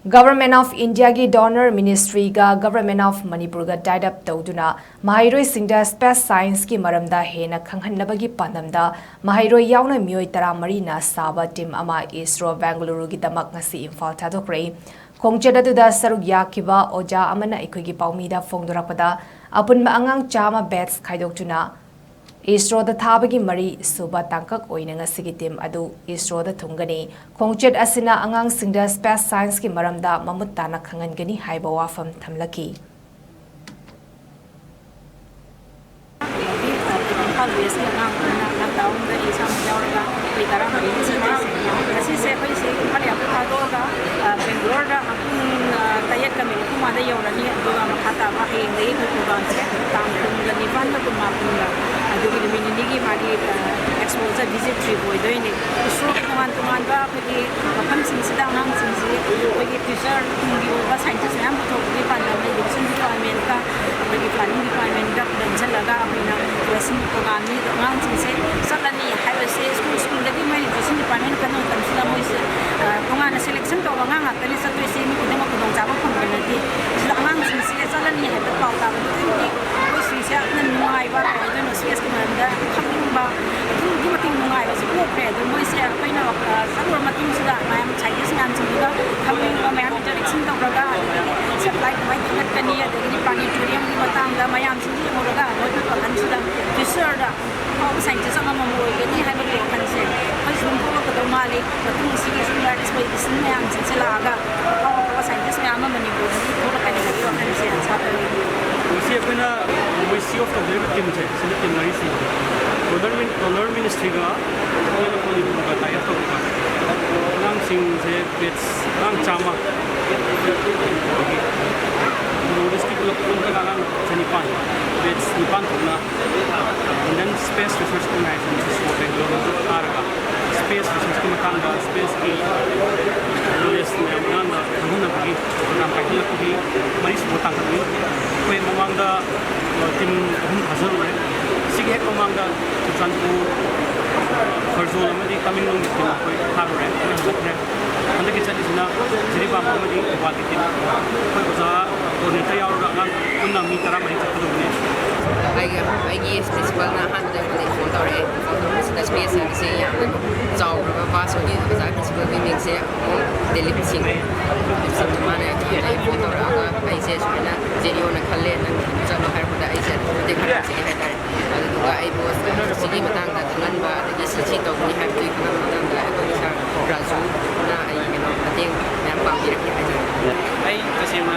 Government of India gi donor ministry ga Government of Manipur ga tied up TOUDUNA Maheiroi SINGDA space science ki maramda HENNA KHANGHANNABAGI PANDAMDA Maheiroi Yaona Meeoi 13 na Saba team ama Isro Bengluru Gidamak Ngashi Imphal Thadokkhre Khongcheda duda saruk yakiba oja amana ikogi paumida fongdorakpada apunma angang chama bets khaidokjuna Isro da thabagi mari suba tangkak oina ngasigi team adu Isro da thungani khongchet asina angang singda space science ki maramda mamut tana khangangani haiba wafam thamlaki exposure visit trip oidoi Isro tuman ba phagi mafam singsida ngang singsi phagi teacher tungi ba scientist yam thokgi pandamda education department ka phagi planning department ka dan laga apina lesson program ni ngang singse salani high school lagi mai education department ka no tamsila moise tungana selection to ba ngang atali sa toise mi kudama kudong jaba phangbanati sila ngang singse salani ha ta pauta ba ni ko singse nan nuai ba oidoi no space ka manda khamba mating nungai ba sipo pre do moi se paina sabur mating sida mayam chinese ngan sida kami mayam direction to raga supply mai thak kani ya de planetarium ni matang da mayam sidi mo raga mo to kan sida research da how scientist ama mo mo ni hai ba kan se mai sun ko ko do mali mating sidi sida display isin mayam sin laga how scientist me ama mani ko ni to kan ni ko kan se sa ta ni se apna mo see of the team je sini team mari si donor ministry ga oil ko ni ba ta ya to ka nang sing je bits nang chama logistic lo ko ka nang sanipan bits nipan na and then space research organization so Bengluru arga space research ki matang da space ki list ne amna na bagi program ka ki ko mari su tang ka ni ko mamang da team hazar ne sige mamanga chanpu farzo amadi coming on with koi habre hakre ande ke chali sina jiri ba amadi wati tin koi baza coordinator yaur ga unna mi tara mai chaklu ne ai principal na han de ko phone tore phone da space ya se ya zau ba ba so ni ba principal bi mix se delip sing mane ai phone tore ga ai se na jeri ona khalle na chalo har da ai se de ka se hai da ai boss sigi matang da thangan ba de si to ni have to ko matang da ko ni sa razu na ai no ateng mem pa bi ai ai kasima